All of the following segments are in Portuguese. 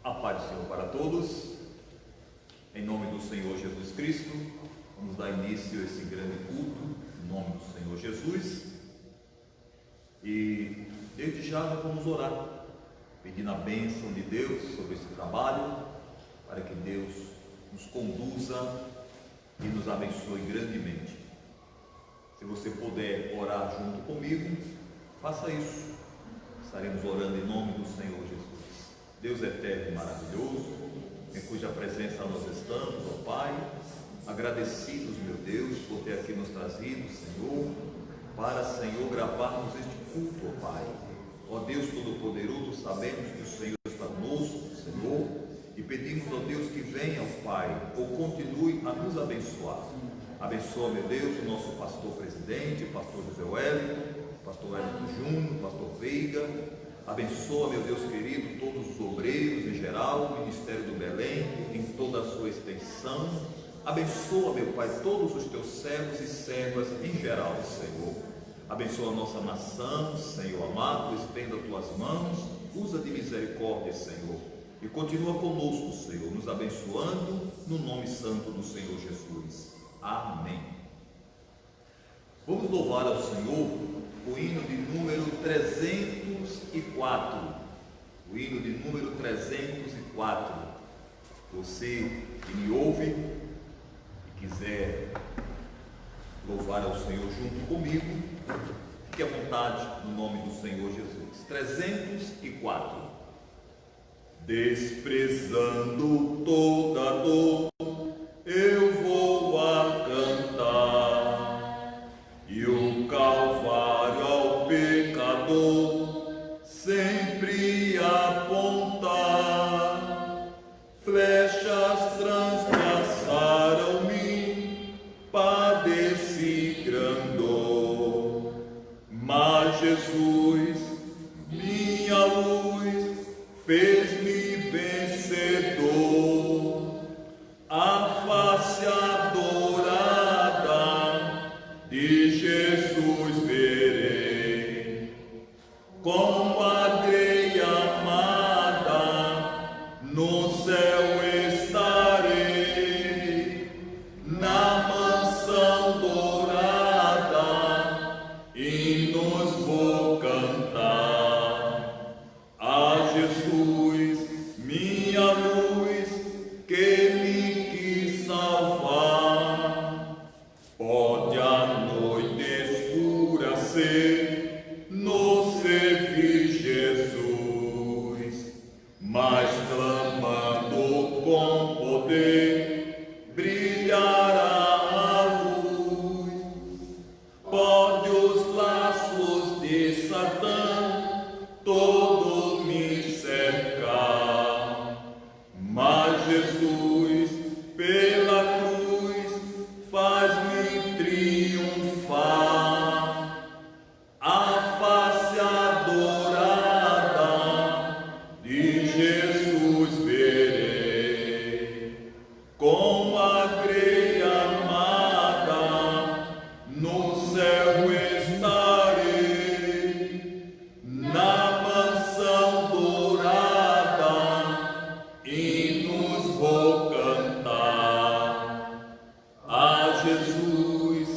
A paz do Senhor para todos. Em nome do Senhor Jesus Cristo, vamos dar início a esse grande culto, em nome do Senhor Jesus. E desde já nós vamos orar, pedindo a bênção de Deus sobre esse trabalho, para que Deus nos conduza e nos abençoe grandemente. Se você puder orar junto comigo, faça isso. Estaremos orando em nome do Senhor Jesus. Deus eterno e maravilhoso, em cuja presença nós estamos, ó Pai, agradecidos, meu Deus, por ter aqui nos trazido, Senhor, para, Senhor, gravarmos este culto, ó Pai. Ó Deus Todo-Poderoso, sabemos que o Senhor está conosco, Senhor, e pedimos, ó Deus, que venha, ó Pai, ou continue a nos abençoar. Abençoa, meu Deus, o nosso pastor presidente, pastor José Wellington, pastor Wellington Júnior, pastor Veiga. Abençoa, meu Deus querido, todos os obreiros em geral, o Ministério do Belém, em toda a sua extensão. Abençoa, meu Pai, todos os teus servos e servas em geral, Senhor. Abençoa a nossa nação, Senhor amado, estenda tuas mãos, usa de misericórdia, Senhor. E continua conosco, Senhor, nos abençoando no nome santo do Senhor Jesus. Amém. Vamos louvar ao Senhor o hino de número 304. O hino de número 304. Você que me ouve e quiser louvar ao Senhor junto comigo, fique à vontade no nome do Senhor Jesus. 304. Desprezando toda dor, eu vou a cantar, e o Calvário ao pecador sempre apontar. Flechas transpassaram-me, padeci grande dor, mas Jesus, minha luz, fez-me vencedor. A face adorada de Jesus verei, como a greia amada, no céu estarei, na mansão dourada, hinos vou cantar. A Jesus, minha luz, que me quis salvar. Pode a noite escura ser, no servir Jesus, mas clamando com poder, brilhará a luz. Pode os laços de Satã todo me cercar, mas Jesus pela cruz faz-me triunfar. A face adorada de Jesus verei, com a greia amada, no céu estarei, na mansão dourada, hinos vou cantar. A Jesus,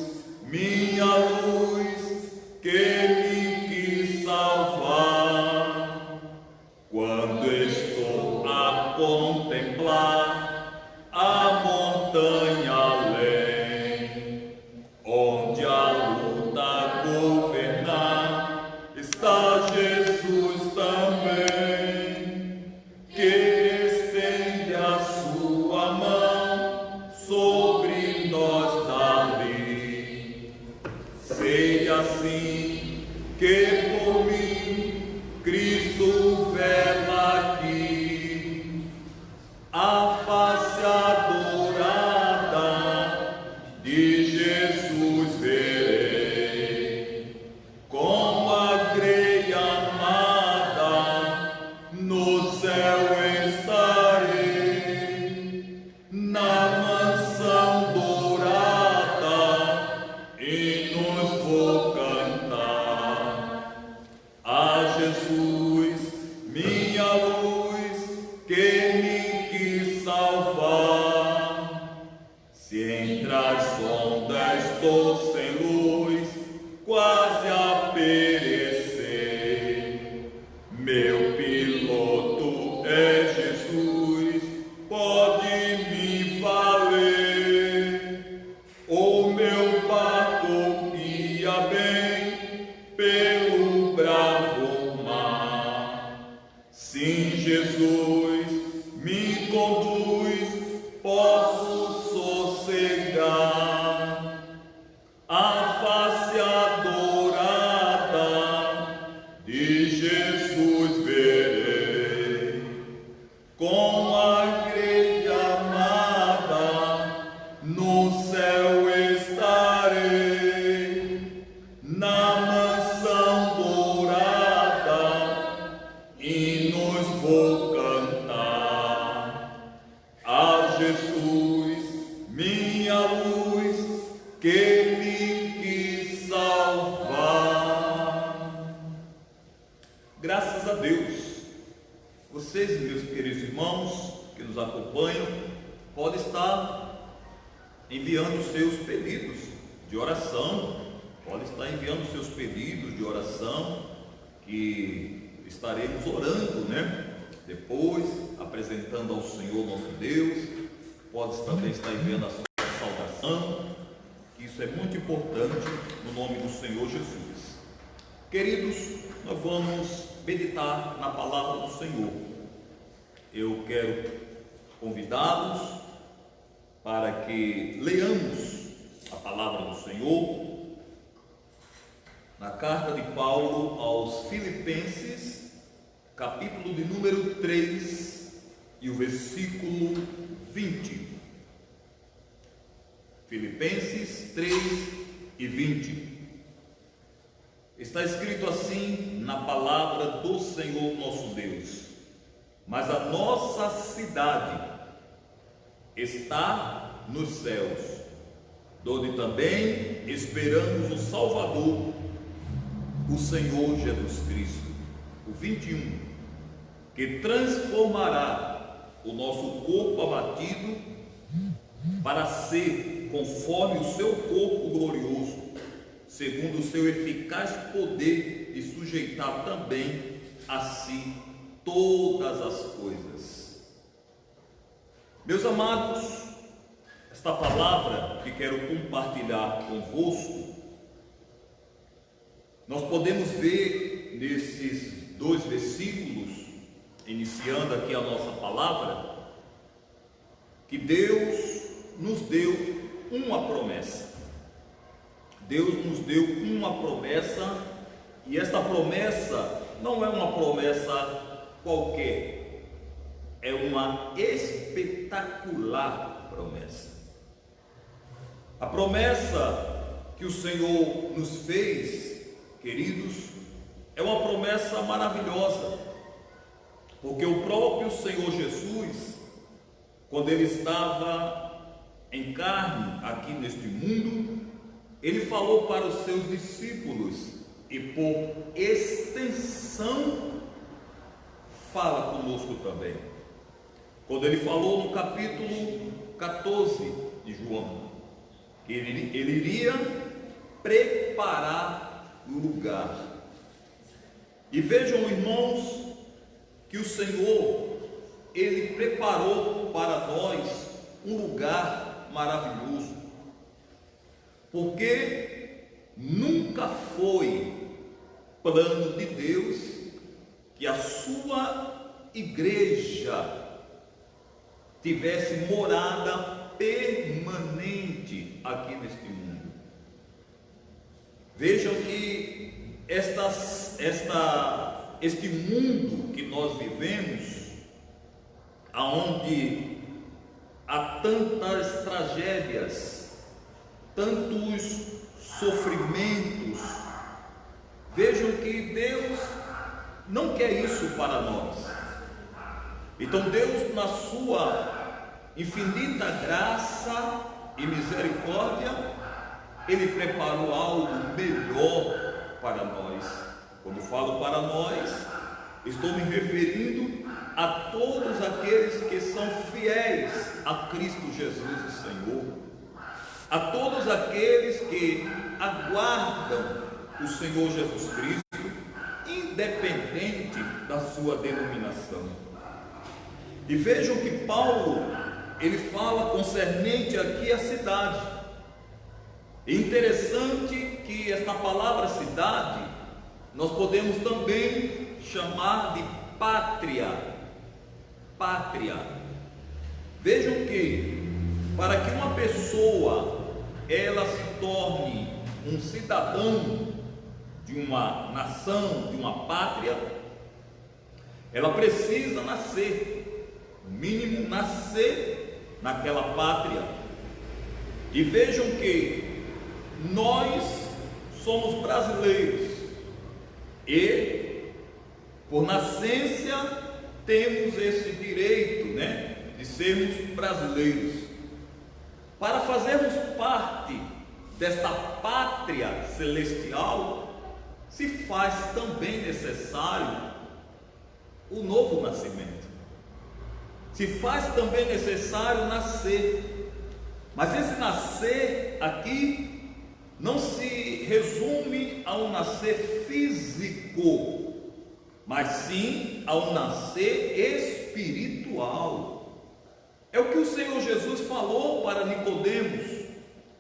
minha luz, que me quis salvar. Quando estou a contemplar a montanha além, onde a luta governar, está Jesus também, que estende a sua mão sobre nós dali. Sei assim que por mim Cristo vela aqui, a face adorada de Jesus verei, com a greia amada, no céu estarei, na mansão dourada, hinos vou cantar. A Jesus, minha luz, que meu piloto é Jesus, pode me valer. O meu barco guia bem pelo bravo mar. Sim, Jesus me conduz, posso sossegar. A face adorada de Jesus verei, com a igreja amada no céu estarei, na mansão dourada hinos vou cantar. A Jesus, minha luz, que me quis salvar. Graças a Deus, vocês, meus queridos irmãos que nos acompanham, podem estar enviando seus pedidos de oração, podem estar enviando seus pedidos de oração, que estaremos orando, depois, apresentando ao Senhor nosso Deus. Pode também estar enviando a sua saudação. Isso é muito importante, no nome do Senhor Jesus. Queridos, nós vamos meditar na palavra do Senhor. Eu quero convidá-los para que leamos a palavra do Senhor na carta de Paulo aos Filipenses, capítulo de número 3 e o versículo 20. Filipenses 3 e 20. Está escrito assim na palavra do Senhor nosso Deus: mas a nossa cidade está nos céus, donde também esperamos o Salvador, o Senhor Jesus Cristo. O 21, que transformará o nosso corpo abatido para ser conforme o seu corpo glorioso, segundo o seu eficaz poder, de sujeitar também a si todas as coisas. Meus amados, esta palavra que quero compartilhar convosco, nós podemos ver nesses dois versículos, iniciando aqui a nossa palavra, que Deus nos deu uma promessa. Deus nos deu uma promessa, e esta promessa não é uma promessa qualquer, é uma espetacular promessa. A promessa que o Senhor nos fez, queridos, é uma promessa maravilhosa, porque o próprio Senhor Jesus, quando ele estava em carne aqui neste mundo, ele falou para os seus discípulos, e por extensão fala conosco também, quando ele falou no capítulo 14 de João, que ele iria preparar o lugar. E vejam, irmãos, que o Senhor, ele preparou para nós um lugar maravilhoso, porque nunca foi plano de Deus que a sua igreja tivesse morada permanente aqui neste mundo. Vejam que este mundo que nós vivemos, aonde há tantas tragédias, tantos sofrimentos, vejam que Deus não quer isso para nós. Então Deus, na sua infinita graça e misericórdia, Ele preparou algo melhor para nós. Quando falo para nós, estou me referindo a todos aqueles que são fiéis a Cristo Jesus, o Senhor, a todos aqueles que aguardam o Senhor Jesus Cristo, independente da sua denominação. E vejam que Paulo, ele fala concernente aqui a cidade. É interessante que esta palavra cidade, nós podemos também chamar de pátria. Pátria. Vejam que, para que uma pessoa, ela se torne um cidadão de uma nação, de uma pátria, ela precisa nascer, no mínimo nascer naquela pátria. E vejam que nós somos brasileiros e, por nascença, temos esse direito, de sermos brasileiros. Para fazermos parte desta pátria celestial, se faz também necessário o novo nascimento. Se faz também necessário nascer. Mas esse nascer aqui não se resume a um nascer físico, mas sim a um nascer espiritual. É o que o Senhor Jesus falou para Nicodemos.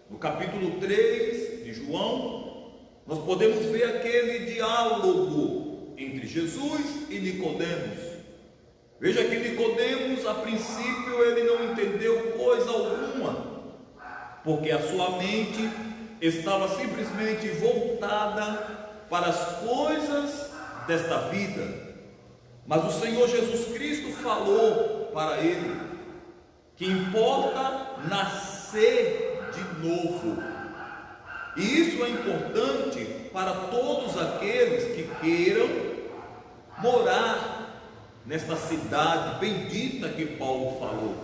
No capítulo 3 de João, nós podemos ver aquele diálogo entre Jesus e Nicodemos. Veja que Nicodemos, a princípio, ele não entendeu coisa alguma, porque a sua mente estava simplesmente voltada para as coisas desta vida. Mas o Senhor Jesus Cristo falou para ele que importa nascer de novo. E isso é importante para todos aqueles que queiram morar nesta cidade bendita que Paulo falou.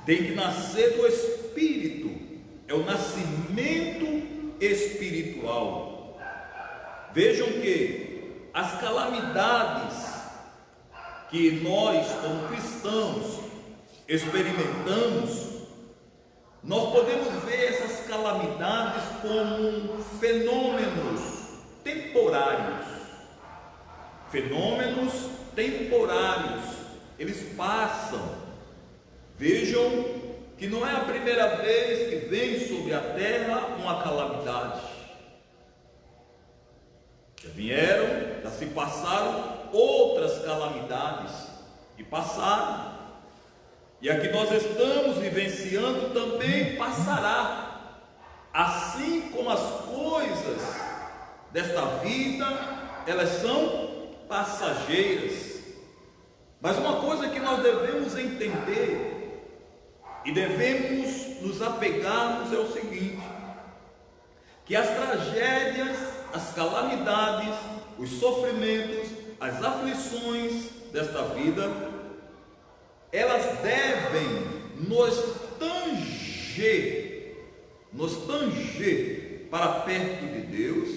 Tem que nascer do Espírito, é o nascimento espiritual. Vejam que as calamidades que nós, como cristãos, experimentamos, nós podemos ver essas calamidades como fenômenos temporários. Fenômenos temporários, eles passam. Vejam que não é a primeira vez que vem sobre a terra uma calamidade. Já vieram, já se passaram outras calamidades e passaram. E a que nós estamos vivenciando também passará. Assim como as coisas desta vida, elas são passageiras. Mas uma coisa que nós devemos entender e devemos nos apegarmos é o seguinte: que as tragédias, as calamidades, os sofrimentos, as aflições desta vida, elas devem nos tanger para perto de Deus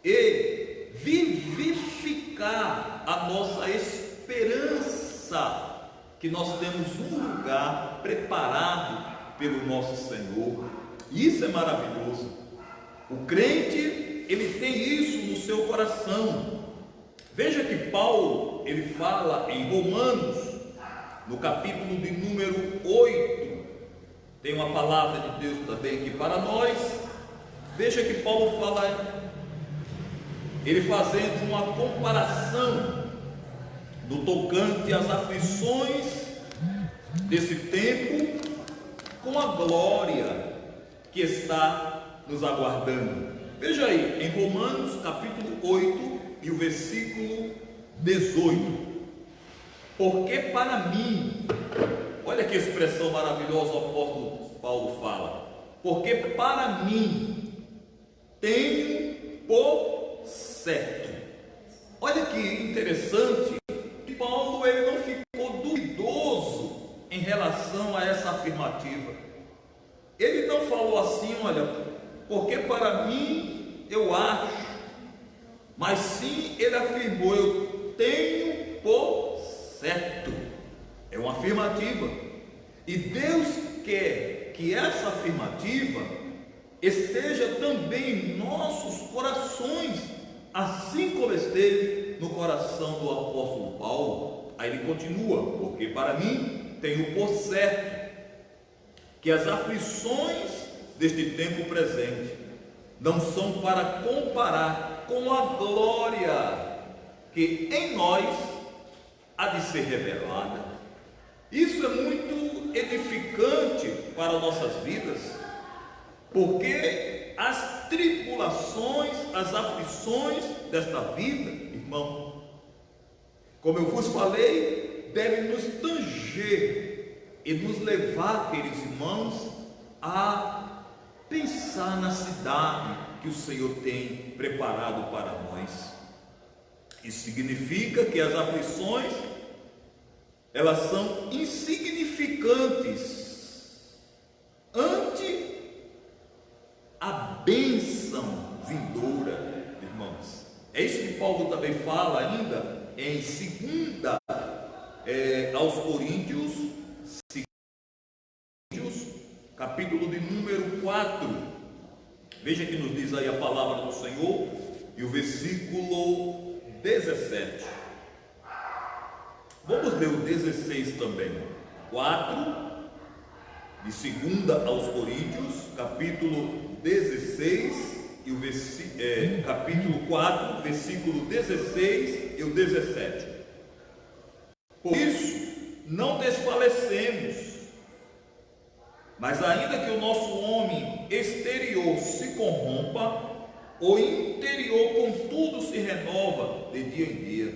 e vivificar a nossa esperança, que nós temos um lugar preparado pelo nosso Senhor. Isso é maravilhoso. O crente, ele tem isso no seu coração. Veja que Paulo, ele fala em Romanos, no capítulo de número 8, tem uma palavra de Deus também aqui para nós. Veja que Paulo fala, ele fazendo uma comparação do tocante às aflições desse tempo com a glória que está nos aguardando. Veja aí, em Romanos capítulo 8 e o versículo 18. Porque para mim, olha que expressão maravilhosa o apóstolo Paulo fala, porque para mim tenho por certo. Olha que interessante, que Paulo, ele não ficou duvidoso em relação a essa afirmativa. Ele não falou assim, olha, porque para mim eu acho, mas sim ele afirmou, eu tenho por certo. É uma afirmativa. E Deus quer que essa afirmativa esteja também em nossos corações assim como esteve no coração do apóstolo Paulo. Aí ele continua: porque para mim tenho por certo que as aflições deste tempo presente não são para comparar com a glória que em nós há de ser revelada. Isso é muito edificante para nossas vidas, porque as tribulações, as aflições desta vida, irmão, como eu vos falei, devem nos tanger e nos levar, queridos irmãos, a pensar na cidade que o Senhor tem preparado para nós. Isso significa que as aflições, elas são insignificantes ante a bênção vindoura, irmãos. É isso que Paulo também fala ainda em 2 aos Coríntios, capítulo de número 4. Veja que nos diz aí a palavra do Senhor e o versículo 17. Vamos ler o 16 também. 4 de 2 aos Coríntios, capítulo 16 e o capítulo 4, versículo 16 e o 17. Por isso não desfalecemos, mas ainda que o nosso homem exterior se corrompa, o interior contudo se renova de dia em dia.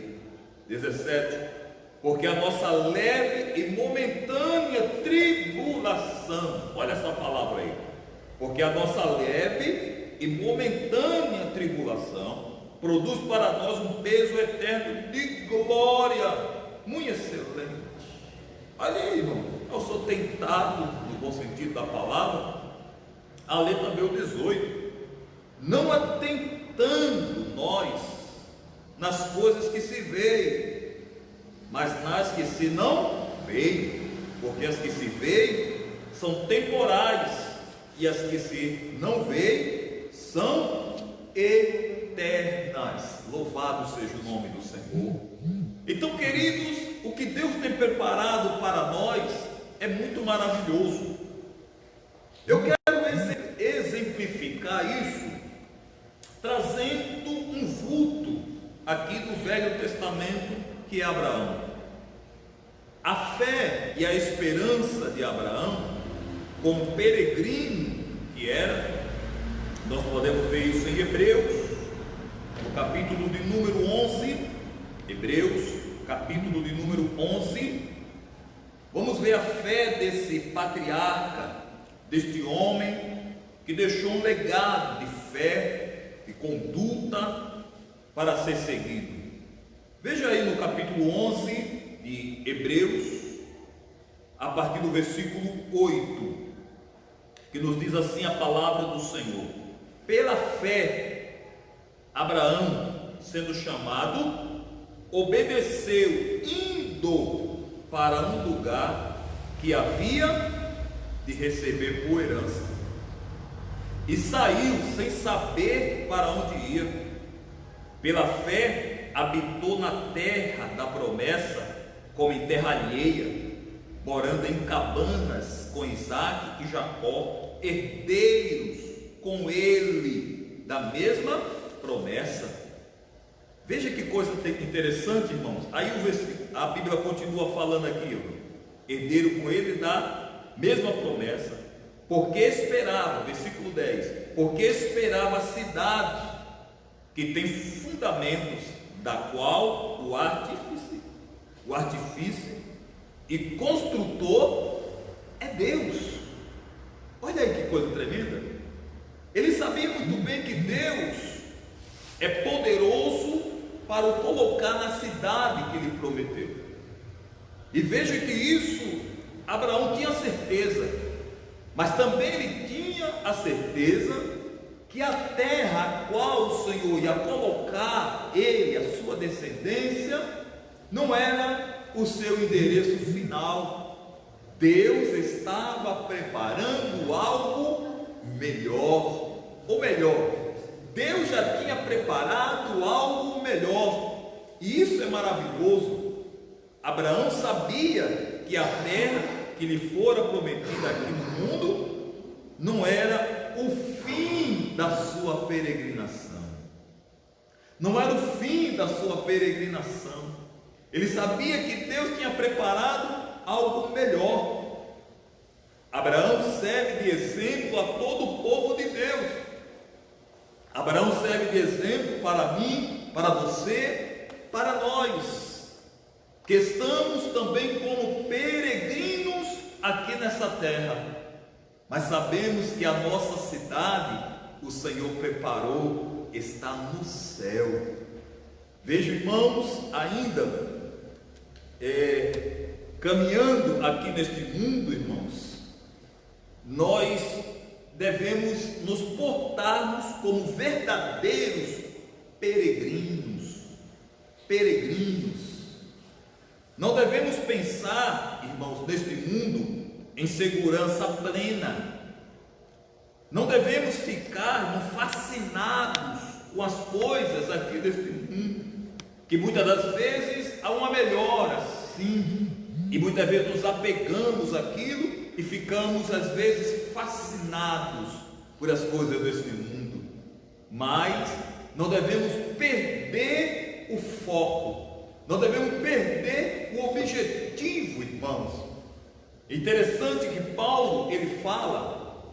17. Porque a nossa leve e momentânea tribulação, olha essa palavra aí, porque a nossa leve e momentânea tribulação produz para nós um peso eterno de glória, muito excelente. Olha aí, irmão, eu sou tentado, no bom sentido da palavra, a ler também o 18, não atentando nós nas coisas que se veem, mas nas que se não veem, porque as que se veem são temporais, e as que se não veem são eternas. Louvado seja o nome do Senhor. Então, queridos, o que Deus tem preparado para nós é muito maravilhoso. Eu quero exemplificar isso trazendo um vulto aqui do Velho Testamento, que é Abraão. A fé e a esperança de Abraão, como peregrino que era, nós podemos ver isso em Hebreus, no capítulo de número 11, Hebreus, capítulo de número 11, vamos ver a fé desse patriarca, deste homem, que deixou um legado de fé, de conduta, para ser seguido. Veja aí no capítulo 11 de Hebreus, a partir do versículo 8, que nos diz assim a palavra do Senhor: pela fé, Abraão, sendo chamado, obedeceu, indo para um lugar que havia de receber por herança, e saiu sem saber para onde ia. Pela fé, habitou na terra da promessa, como em terra alheia, morando em cabanas com Isaque e Jacó, herdeiros com ele da mesma promessa. Veja que coisa interessante, irmãos. Aí a Bíblia continua falando aqui, herdeiro com ele da mesma promessa, porque esperava, versículo 10, porque esperava a cidade que tem fundamentos, da qual o artífice e construtor é Deus. Olha aí que coisa tremenda. Ele sabia muito bem que Deus é poderoso para o colocar na cidade que ele prometeu. E veja que isso Abraão tinha certeza, mas também ele tinha a certeza que a terra a qual o Senhor ia colocar ele, a sua descendência, não era o seu endereço final. Deus estava preparando algo melhor, ou melhor, Deus já tinha preparado algo melhor, e isso é maravilhoso. Abraão sabia que a terra que lhe fora prometida aqui no mundo não era o fim da sua peregrinação, não era o fim da sua peregrinação. Ele sabia que Deus tinha preparado algo melhor. Abraão serve de exemplo a todo o povo de Deus. Abraão serve de exemplo para mim, para você, para nós, que estamos também como peregrinos aqui nessa terra, mas sabemos que a nossa cidade, o Senhor preparou, está no céu. Vejo, irmãos, ainda caminhando aqui neste mundo, irmãos, nós devemos nos portarmos como verdadeiros peregrinos. Não devemos pensar, irmãos, neste mundo em segurança plena. Não devemos ficar fascinados com as coisas aqui deste mundo, que muitas das vezes há uma melhora, sim, e muitas vezes nos apegamos àquilo e ficamos às vezes fascinados por as coisas deste mundo, mas não devemos perder o foco, não devemos perder o objetivo, irmãos. Interessante que Paulo, ele fala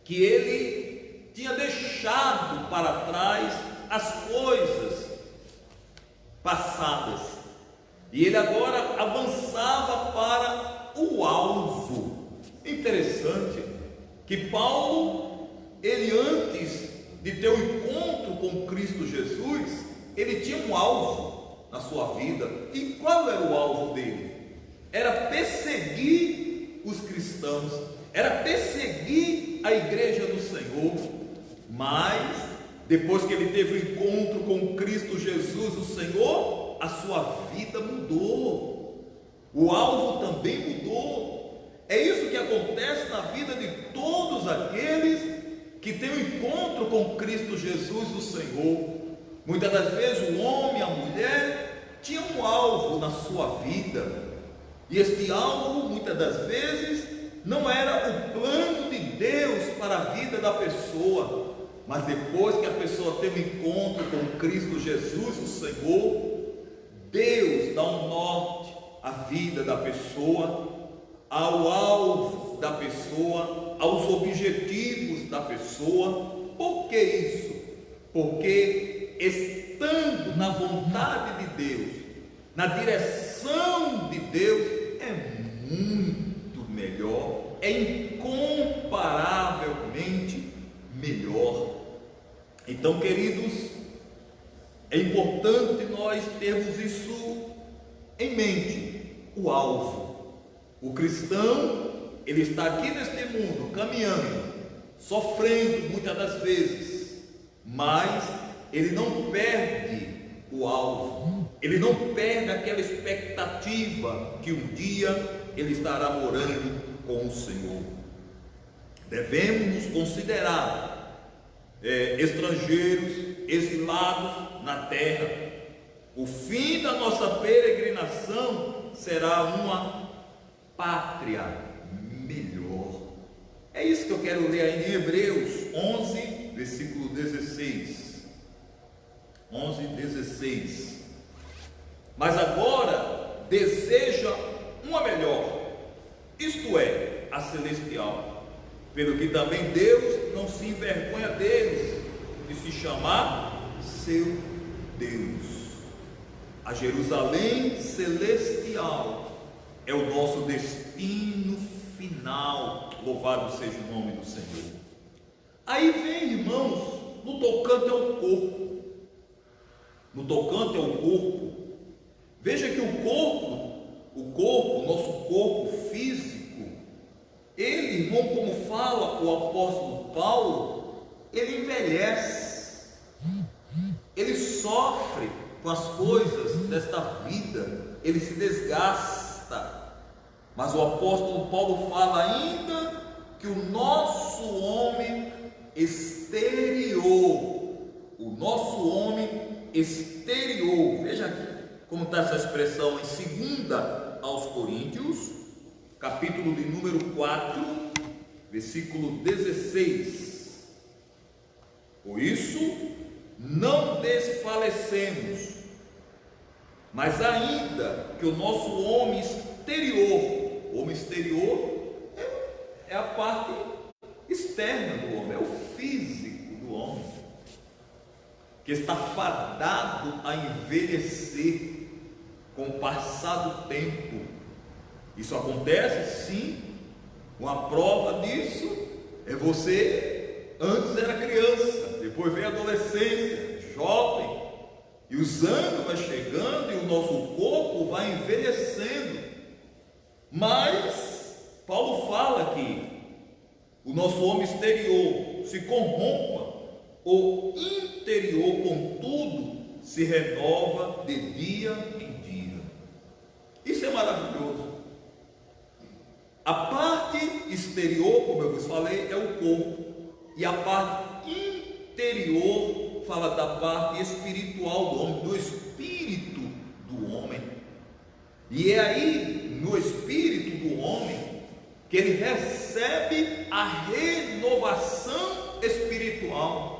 que ele tinha deixado para trás as coisas passadas, e ele agora avançava para o alvo. Interessante que Paulo, ele antes de ter um encontro com Cristo Jesus, ele tinha um alvo na sua vida. E qual era o alvo dele? Era perseguir os cristãos, era perseguir a igreja do Senhor. Mas depois que ele teve um encontro com Cristo Jesus, o Senhor, a sua vida mudou, o alvo também mudou. É isso que acontece na vida de todos aqueles que têm um encontro com Cristo Jesus, o Senhor. Muitas das vezes o homem, a mulher, tinha um alvo na sua vida, e este alvo, muitas das vezes, não era o plano de Deus para a vida da pessoa. Mas depois que a pessoa tem um encontro com Cristo Jesus, o Senhor, Deus dá um norte à vida da pessoa, ao alvo da pessoa, aos objetivos da pessoa. Por que isso? Porque estando na vontade de Deus, na direção de Deus, é muito melhor, é incomparavelmente melhor. Então, queridos, é importante nós termos isso em mente, o alvo. O cristão, ele está aqui neste mundo, caminhando, sofrendo muitas das vezes, mas ele não perde o alvo, ele não perde aquela expectativa que um dia ele estará morando com o Senhor. Devemos nos considerar estrangeiros, exilados na terra. O fim da nossa peregrinação será uma pátria melhor. É isso que eu quero ler ainda em Hebreus 11, versículo 16. 11:16. Mas agora deseja uma melhor, isto é, a celestial, pelo que também Deus não se envergonha deles, de se chamar seu Deus. A Jerusalém celestial é o nosso destino final. Louvado seja o nome do Senhor. Aí vem, irmãos, no tocante ao corpo. No tocante ao corpo, veja que o nosso corpo físico, ele, irmão, como fala o apóstolo Paulo, ele envelhece, ele sofre com as coisas desta vida, ele se desgasta. Mas o apóstolo Paulo fala ainda que o nosso homem exterior, o nosso homem exterior. Veja aqui como está essa expressão em 2 aos Coríntios, capítulo de número 4, versículo 16. Por isso, não desfalecemos, mas ainda que o nosso homem exterior é a parte externa do homem, é o físico do homem, que está fadado a envelhecer com o passar do tempo. Isso acontece sim. Uma prova disso é você antes era criança, depois veio a adolescência, jovem, e os anos vão chegando e o nosso corpo vai envelhecendo. Mas Paulo fala que o nosso homem exterior se corrompa, o interior, contudo, se renova de dia em dia. Isso é maravilhoso. A parte exterior, como eu vos falei, é o corpo, e a parte interior fala da parte espiritual do homem, do espírito do homem. E é aí, no espírito do homem, que ele recebe a renovação espiritual.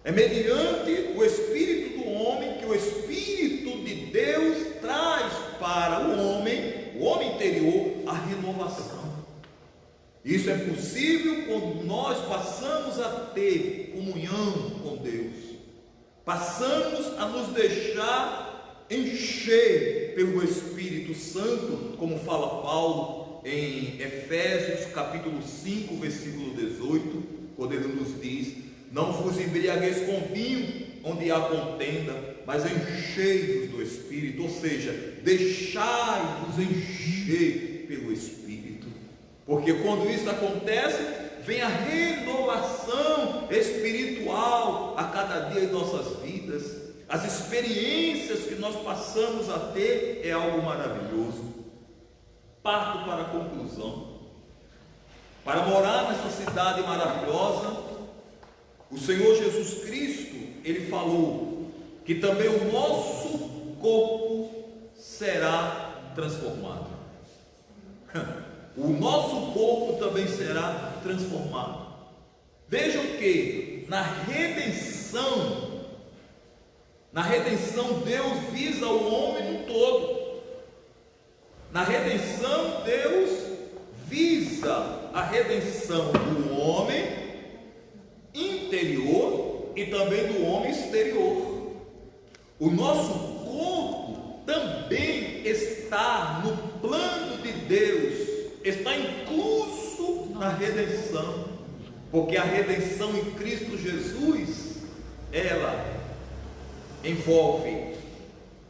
É mediante o espírito do homem que o Espírito de Deus traz para o homem interior, a renovação. Isso é possível quando nós passamos a ter comunhão com Deus, passamos a nos deixar encher pelo Espírito Santo, como fala Paulo em Efésios capítulo 5, versículo 18, quando ele nos diz: não vos embriagueis com vinho, onde há contenda, mas enchei-vos do Espírito, ou seja, deixai-vos encher pelo Espírito, porque quando isso acontece, vem a renovação espiritual a cada dia em nossas vidas. As experiências que nós passamos a ter é algo maravilhoso. Parto para a conclusão. Para morar nessa cidade maravilhosa, o Senhor Jesus Cristo, Ele falou que também o nosso corpo será transformado. O nosso corpo também será transformado. Vejam que na redenção Deus visa o homem no todo. Na redenção Deus visa a redenção do homem interior e também do homem exterior. O nosso corpo também está no plano de Deus, está incluso na redenção, porque a redenção em Cristo Jesus, ela envolve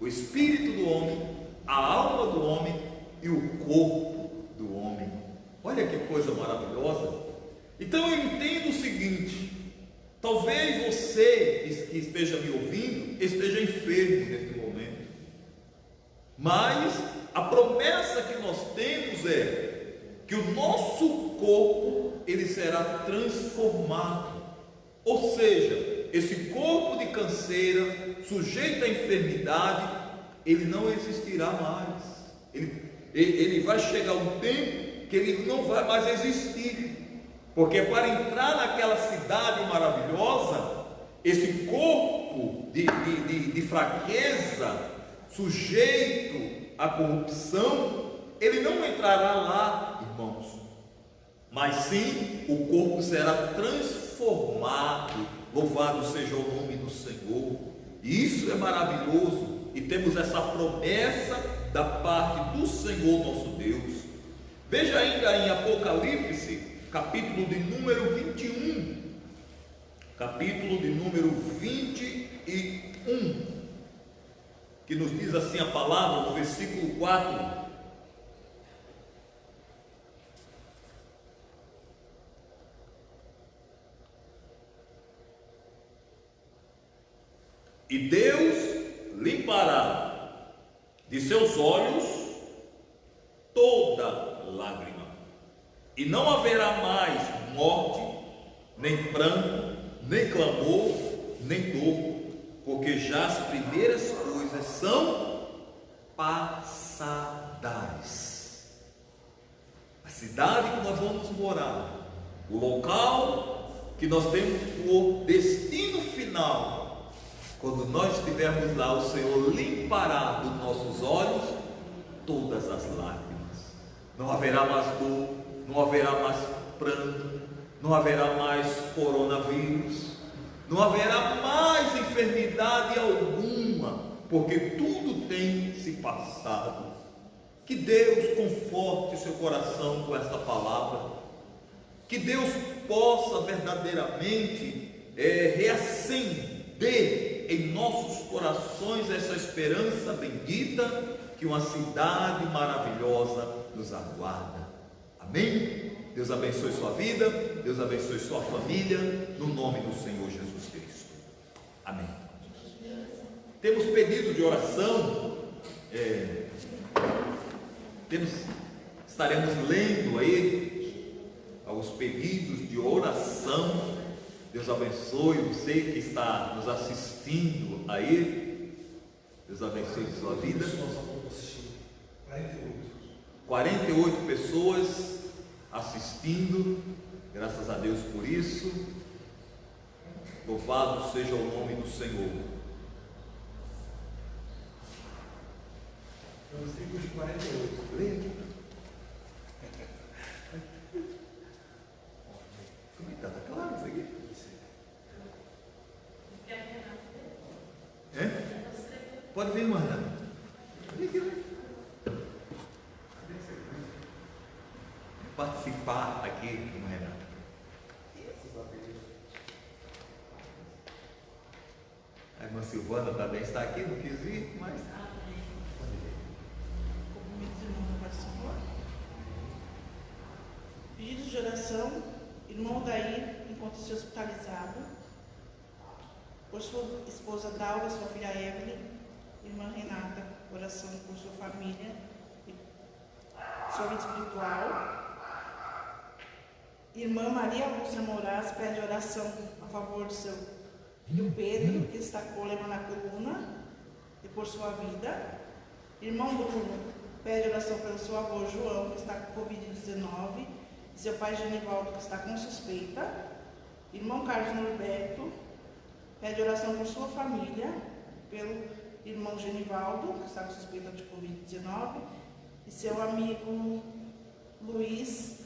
o espírito do homem, a alma do homem e o corpo do homem. Olha que coisa maravilhosa. Então eu entendo o seguinte: talvez você que esteja me ouvindo esteja enfermo neste momento, mas a promessa que nós temos é que o nosso corpo ele será transformado, ou seja, esse corpo de canseira, sujeito à enfermidade, ele não existirá mais. Ele vai chegar um tempo que ele não vai mais existir, porque para entrar naquela cidade maravilhosa, esse corpo de fraqueza, sujeito à corrupção, ele não entrará lá, irmãos, mas sim o corpo será transformado. Louvado seja o nome do Senhor. E isso é maravilhoso, e temos essa promessa da parte do Senhor nosso Deus. Veja ainda em Apocalipse, capítulo de número 21, capítulo de número 21, que nos diz assim a palavra no versículo 4: e Deus limpará de seus olhos toda lágrima, e não haverá mais morte, nem pranto, nem clamor, nem dor, porque já as primeiras coisas são passadas. A cidade que nós vamos morar, o local que nós temos por destino final, quando nós estivermos lá, o Senhor limpará dos nossos olhos todas as lágrimas. Não haverá mais dor, não haverá mais pranto, não haverá mais coronavírus, não haverá mais enfermidade alguma, porque tudo tem se passado. Que Deus conforte o seu coração com esta palavra, que Deus possa verdadeiramente reacender em nossos corações essa esperança bendita, que uma cidade maravilhosa nos aguarda. Amém? Deus abençoe sua vida, Deus abençoe sua família, no nome do Senhor Jesus Cristo. Amém. Temos pedido de oração, estaremos lendo aí os pedidos de oração. Deus abençoe você que está nos assistindo aí, Deus abençoe sua vida. 48 pessoas assistindo, graças a Deus por isso. Louvado seja o nome do Senhor. Versículo de 48. Leia aqui. Como é que está? Está claro isso aqui? Pode vir, irmã Renata. Vem aqui, vem. Participar aqui, irmã Renata. A irmã Silvana também está aqui, não quis vir, mas... Pedidos de oração. Irmão Daí encontra-se hospitalizado. Por sua esposa Dalva, sua filha Evelyn. Irmã Renata, oração por sua família, sua vida espiritual. Irmã Maria Lúcia Moraes pede oração a favor do seu filho Pedro, que está com problema na coluna, e por sua vida. Irmão Bruno pede oração pelo seu avô João, que está com Covid-19, e seu pai Genivaldo, que está com suspeita. Irmão Carlos Norberto pede oração por sua família, pelo irmão Genivaldo, que está com suspeita de Covid-19, e seu amigo Luiz,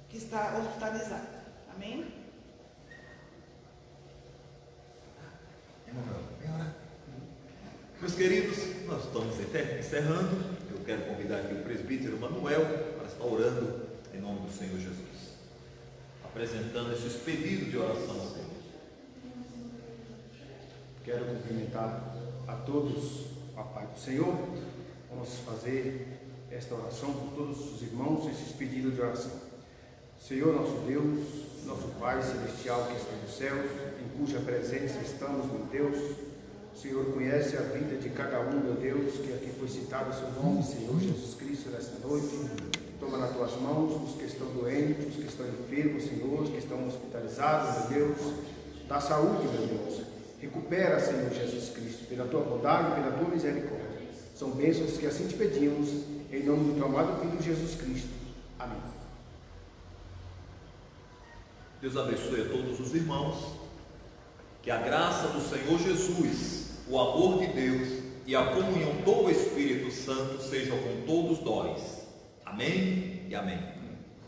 que está hospitalizado. Amém? Meus queridos, nós estamos encerrando. Eu quero convidar aqui o presbítero Manuel para estar orando em nome do Senhor Jesus, apresentando esses pedidos de oração a Deus. Quero cumprimentar a todos, a Pai do Senhor. Vamos fazer esta oração por todos os irmãos, esses pedidos de oração. Senhor nosso Deus, nosso Pai Celestial que está nos céus, em cuja presença estamos, meu Deus. O Senhor conhece a vida de cada um, meu Deus, que aqui foi citado o seu nome, Senhor Jesus Cristo, nesta noite. Toma nas tuas mãos os que estão doentes, os que estão enfermos, Senhor, os que estão hospitalizados, meu Deus. Dá saúde, meu Deus. Recupera, Senhor Jesus Cristo, pela tua bondade e pela tua misericórdia. São bênçãos que assim te pedimos, em nome do teu amado Filho Jesus Cristo. Amém. Deus abençoe a todos os irmãos, que a graça do Senhor Jesus, o amor de Deus e a comunhão do Espírito Santo sejam com todos nós. Amém e amém.